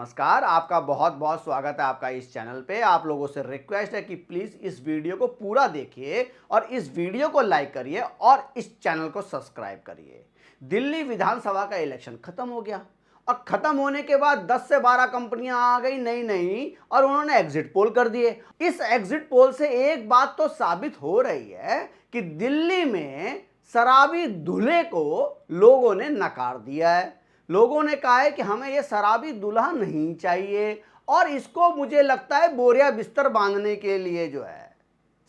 नमस्कार, आपका बहुत बहुत स्वागत है आपका इस चैनल पे। आप लोगों से रिक्वेस्ट है कि प्लीज़ इस वीडियो को पूरा देखिए और इस वीडियो को लाइक करिए और इस चैनल को सब्सक्राइब करिए। दिल्ली विधानसभा का इलेक्शन खत्म हो गया और खत्म होने के बाद 10 से 12 कंपनियां आ गई नई नई और उन्होंने एग्जिट पोल कर दिए। इस एग्जिट पोल से एक बात तो साबित हो रही है कि दिल्ली में शराबी दूल्हे को लोगों ने नकार दिया है। लोगों ने कहा है कि हमें ये शराबी दूल्हा नहीं चाहिए और इसको मुझे लगता है बोरिया बिस्तर बांधने के लिए जो है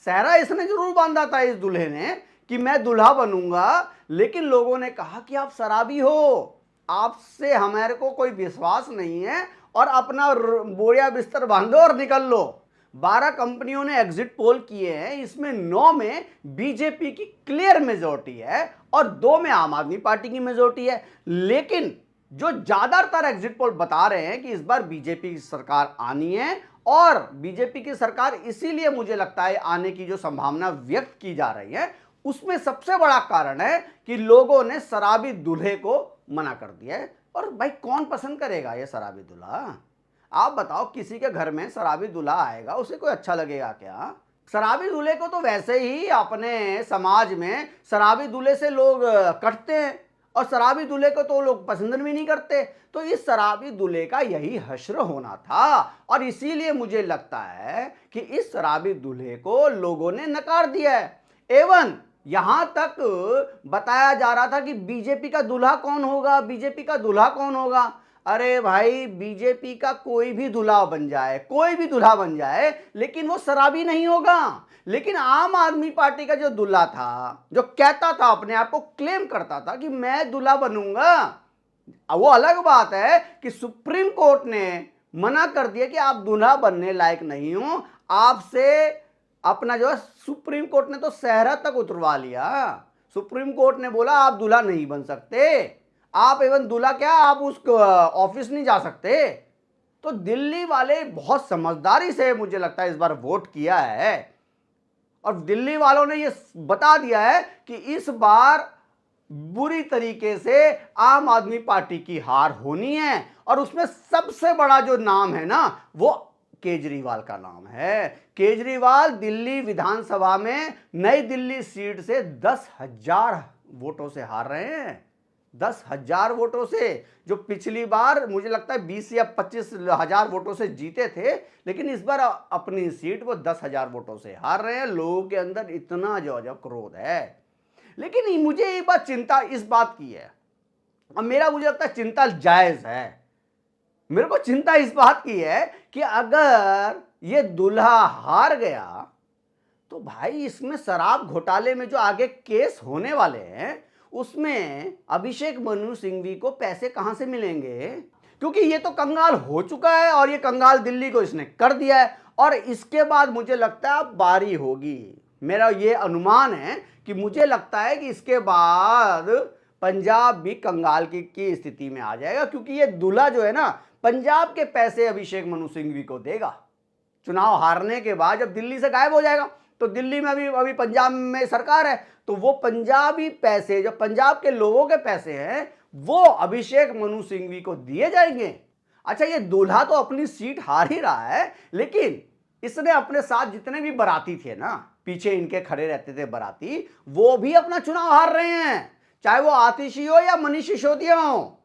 सहरा इसने जरूर बांधा था इस दूल्हे ने कि मैं दूल्हा बनूंगा, लेकिन लोगों ने कहा कि आप शराबी हो, आपसे हमारे को कोई विश्वास नहीं है और अपना बोरिया बिस्तर बांधो और निकल लो। 12 कंपनियों ने एग्जिट पोल किए हैं, इसमें 9 में बीजेपी की क्लियर मेजोरिटी है और 2 में आम आदमी पार्टी की मेजोरिटी है। लेकिन जो ज्यादातर एग्जिट पोल बता रहे हैं कि इस बार बीजेपी की सरकार आनी है और बीजेपी की सरकार इसीलिए मुझे लगता है आने की जो संभावना व्यक्त की जा रही है उसमें सबसे बड़ा कारण है कि लोगों ने शराबी दूल्हे को मना कर दिया है। और भाई कौन पसंद करेगा ये शराबी दूल्हा? आप बताओ, किसी के घर में शराबी दूल्हा आएगा उसे कोई अच्छा लगेगा क्या? शराबी दूल्हे को तो वैसे ही अपने समाज में शराबी दूल्हे से लोग कटते हैं और शराबी दूल्हे को तो लोग पसंद भी नहीं करते। तो इस शराबी दूल्हे का यही हश्र होना था और इसीलिए मुझे लगता है कि इस शराबी दूल्हे को लोगों ने नकार दिया है। एवं यहां तक बताया जा रहा था कि बीजेपी का दूल्हा कौन होगा, बीजेपी का दूल्हा कौन होगा। अरे भाई, बीजेपी का कोई भी दूल्हा बन जाए, कोई भी दूल्हा बन जाए, लेकिन वो शराबी नहीं होगा। लेकिन आम आदमी पार्टी का जो दूल्हा था, जो कहता था, अपने आप को क्लेम करता था कि मैं दूल्हा बनूंगा, वो अलग बात है कि सुप्रीम कोर्ट ने मना कर दिया कि आप दूल्हा बनने लायक नहीं हो। आपसे अपना जो है सुप्रीम कोर्ट ने तो सेहरा तक उतरवा लिया। सुप्रीम कोर्ट ने बोला आप दूल्हा नहीं बन सकते, आप एवं दूल्हा क्या, आप उस ऑफिस नहीं जा सकते। तो दिल्ली वाले बहुत समझदारी से मुझे लगता है इस बार वोट किया है और दिल्ली वालों ने ये बता दिया है कि इस बार बुरी तरीके से आम आदमी पार्टी की हार होनी है और उसमें सबसे बड़ा जो नाम है ना वो केजरीवाल का नाम है। केजरीवाल दिल्ली विधानसभा में नई दिल्ली सीट से 10,000 वोटों से हार रहे हैं। 10,000 वोटों से, जो पिछली बार मुझे लगता है 20 या 25,000 वोटों से जीते थे, लेकिन इस बार अपनी सीट वो 10,000 वोटों से हार रहे हैं। लोगों के अंदर इतना जो क्रोध है। लेकिन मुझे एक बात चिंता इस बात की है और मुझे लगता है चिंता जायज है। मेरे को चिंता इस बात की है कि अगर ये दूल्हा हार गया तो भाई इसमें शराब घोटाले में जो आगे केस होने वाले हैं उसमें अभिषेक मनु सिंघवी को पैसे कहां से मिलेंगे? क्योंकि ये तो कंगाल हो चुका है और ये कंगाल दिल्ली को इसने कर दिया है और इसके बाद मुझे लगता है अब बारी होगी। मेरा ये अनुमान है कि मुझे लगता है कि इसके बाद पंजाब भी कंगाल की स्थिति में आ जाएगा, क्योंकि ये दूल्हा जो है ना पंजाब के पैसे अभिषेक मनु सिंघवी को देगा। चुनाव हारने के बाद जब दिल्ली से गायब हो जाएगा तो दिल्ली में अभी पंजाब में सरकार है, तो वो पंजाबी पैसे, जो पंजाब के लोगों के पैसे हैं, वो अभिषेक मनु सिंघवी को दिए जाएंगे। अच्छा, ये दूल्हा तो अपनी सीट हार ही रहा है, लेकिन इसने अपने साथ जितने भी बाराती थे ना, पीछे इनके खड़े रहते थे बाराती, वो भी अपना चुनाव हार रहे हैं। चाहे वो आतिशी हो या मनीष सिसोदिया हो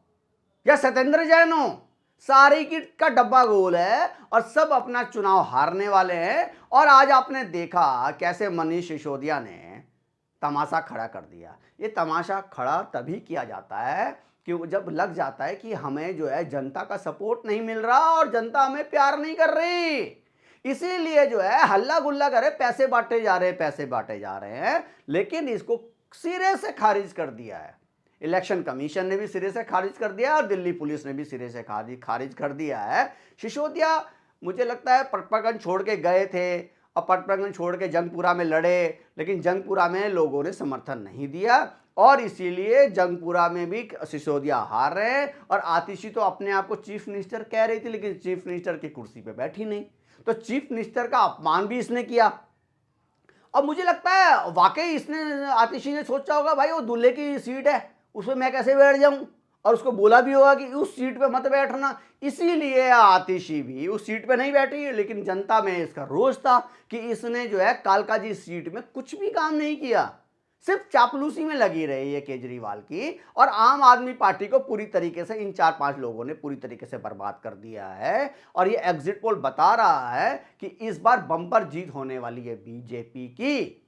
या सत्येंद्र जैन हो, सारी की का डब्बा गोल है और सब अपना चुनाव हारने वाले हैं। और आज आपने देखा कैसे मनीष सिसोदिया ने तमाशा खड़ा कर दिया। ये तमाशा खड़ा तभी किया जाता है कि जब लग जाता है कि हमें जो है जनता का सपोर्ट नहीं मिल रहा और जनता हमें प्यार नहीं कर रही, इसीलिए जो है हल्ला गुल्ला करे, पैसे बांटे जा रहे हैं, पैसे बांटे जा रहे हैं। लेकिन इसको सिरे से खारिज कर दिया है, इलेक्शन कमीशन ने भी सिरे से खारिज कर दिया और दिल्ली पुलिस ने भी सिरे से खारिज कर दिया है। सिसोदिया मुझे लगता है पटपरगंज छोड़ के गए थे और पटपरगंज छोड़ के जंगपुरा में लड़े, लेकिन जंगपुरा में लोगों ने समर्थन नहीं दिया और इसीलिए जंगपुरा में भी सिसोदिया हार रहे हैं। और आतिशी तो अपने आप को चीफ मिनिस्टर कह रही थी, लेकिन चीफ मिनिस्टर की कुर्सी पे बैठी नहीं, तो चीफ मिनिस्टर का अपमान भी इसने किया। अब मुझे लगता है वाकई इसने, आतिशी ने सोचा होगा भाई वो दूल्हे की सीट है, उसमें मैं कैसे बैठ जाऊं और उसको बोला भी होगा कि उस सीट पे मत बैठना, इसीलिए आतिशी भी उस सीट पे नहीं बैठी है। लेकिन जनता में इसका रोष था कि इसने जो है कालकाजी सीट में कुछ भी काम नहीं किया, सिर्फ चापलूसी में लगी रही है केजरीवाल की। और आम आदमी पार्टी को पूरी तरीके से इन 4-5 लोगों ने पूरी तरीके से बर्बाद कर दिया है। और ये एग्जिट पोल बता रहा है कि इस बार बम्पर जीत होने वाली है बीजेपी की।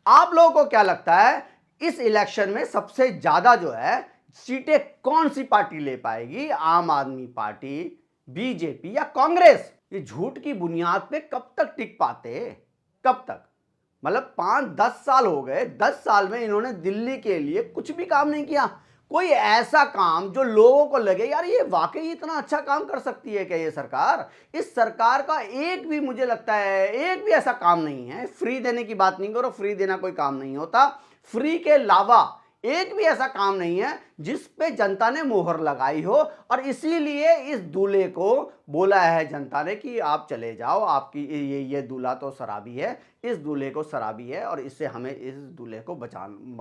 आप लोगों को क्या लगता है इस इलेक्शन में सबसे ज्यादा जो है सीटें कौन सी पार्टी ले पाएगी? आम आदमी पार्टी, बीजेपी या कांग्रेस? ये झूठ की बुनियाद पे कब तक टिक पाते? कब तक? मतलब 5-10 साल हो गए, 10 साल में इन्होंने दिल्ली के लिए कुछ भी काम नहीं किया। कोई ऐसा काम जो लोगों को लगे यार ये वाकई इतना अच्छा काम कर सकती है क्या ये सरकार? इस सरकार का एक भी, मुझे लगता है एक भी ऐसा काम नहीं है। फ्री देने की बात नहीं करो, फ्री देना कोई काम नहीं होता। फ्री के अलावा एक भी ऐसा काम नहीं है जिस पे जनता ने मोहर लगाई हो। और इसीलिए इस दूल्हे को बोला है जनता ने कि आप चले जाओ, आपकी ये दूल्हा तो शराबी है, इस दूल्हे को शराबी है और इससे हमें इस दूल्हे को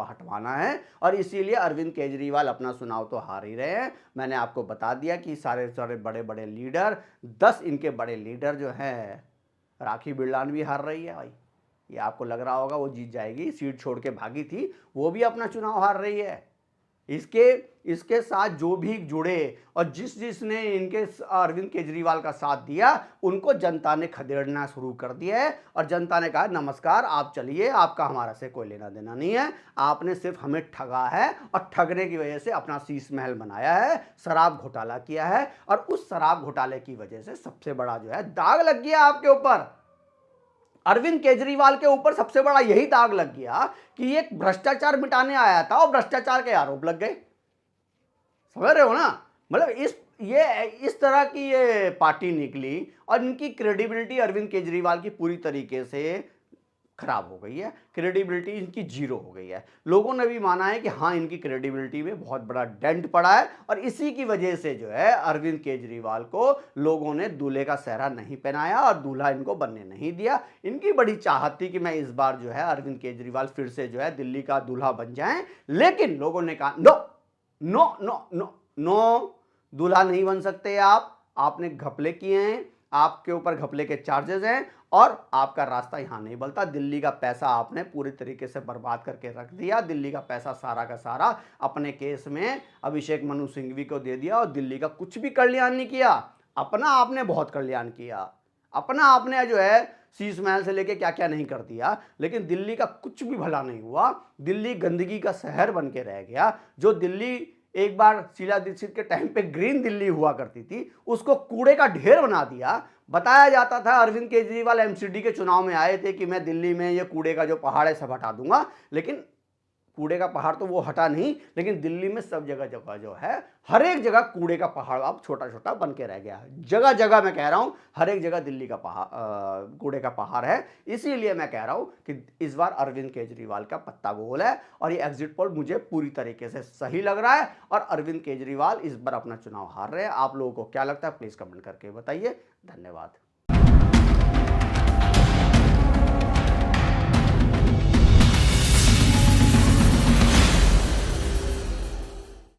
हटवाना है। और इसीलिए अरविंद केजरीवाल अपना चुनाव तो हार ही रहे हैं। मैंने आपको बता दिया कि सारे सारे बड़े बड़े लीडर, 10 इनके बड़े लीडर जो हैं, राखी बिरलान भी हार रही है भाई। ये आपको लग रहा होगा वो जीत जाएगी, सीट छोड़ के भागी थी, वो भी अपना चुनाव हार रही है। इसके साथ जो भी जुड़े और जिसने इनके अरविंद केजरीवाल का साथ दिया उनको जनता ने खदेड़ना शुरू कर दिया है। और जनता ने कहा नमस्कार, आप चलिए, आपका हमारा से कोई लेना देना नहीं है, आपने सिर्फ हमें ठगा है और ठगने की वजह से अपना शीश महल बनाया है, शराब घोटाला किया है। और उस शराब घोटाले की वजह से सबसे बड़ा जो है दाग लग गया आपके ऊपर। अरविंद केजरीवाल के ऊपर सबसे बड़ा यही दाग लग गया कि एक भ्रष्टाचार मिटाने आया था और भ्रष्टाचार के आरोप लग गए। समझ रहे हो ना? मतलब इस तरह की ये पार्टी निकली और इनकी क्रेडिबिलिटी अरविंद केजरीवाल की पूरी तरीके से खराब हो गई है। क्रेडिबिलिटी इनकी जीरो हो गई है। लोगों ने भी माना है कि हाँ, इनकी क्रेडिबिलिटी में बहुत बड़ा डेंट पड़ा है। और इसी की वजह से जो है अरविंद केजरीवाल को लोगों ने दूल्हे का सेहरा नहीं पहनाया और दूल्हा इनको बनने नहीं दिया। इनकी बड़ी चाहत थी कि मैं इस बार जो है अरविंद केजरीवाल फिर से जो है दिल्ली का दूल्हा बन जाएं। लेकिन लोगों ने कहा no no no no no, दूल्हा नहीं बन सकते आपने घपले किए हैं, आपके ऊपर घपले के चार्जेस हैं और आपका रास्ता यहां नहीं बनता। दिल्ली का पैसा आपने पूरी तरीके से बर्बाद करके रख दिया। दिल्ली का पैसा सारा का सारा अपने केस में अभिषेक मनु सिंघवी को दे दिया और दिल्ली का कुछ भी कल्याण नहीं किया। अपना आपने बहुत कल्याण किया, अपना आपने जो है शीश महल से लेके क्या क्या नहीं कर दिया, लेकिन दिल्ली का कुछ भी भला नहीं हुआ। दिल्ली गंदगी का शहर बन के रह गया। जो दिल्ली एक बार शीला दीक्षित के टाइम पे ग्रीन दिल्ली हुआ करती थी, उसको कूड़े का ढेर बना दिया। बताया जाता था अरविंद केजरीवाल एमसीडी के चुनाव में आए थे कि मैं दिल्ली में ये कूड़े का जो पहाड़ है सब हटा दूंगा, लेकिन कूड़े का पहाड़ तो वो हटा नहीं, लेकिन दिल्ली में सब जगह जगह जो है हर एक जगह कूड़े का पहाड़ अब छोटा छोटा बन के रह गया है। जगह जगह मैं कह रहा हूं हर एक जगह दिल्ली का पहाड़, कूड़े का पहाड़ है। इसीलिए मैं कह रहा हूं कि इस बार अरविंद केजरीवाल का पत्ता गोल है और ये एग्जिट पोल मुझे पूरी तरीके से सही लग रहा है और अरविंद केजरीवाल इस बार अपना चुनाव हार रहे हैं। आप लोगों को क्या लगता है प्लीज कमेंट करके बताइए। धन्यवाद।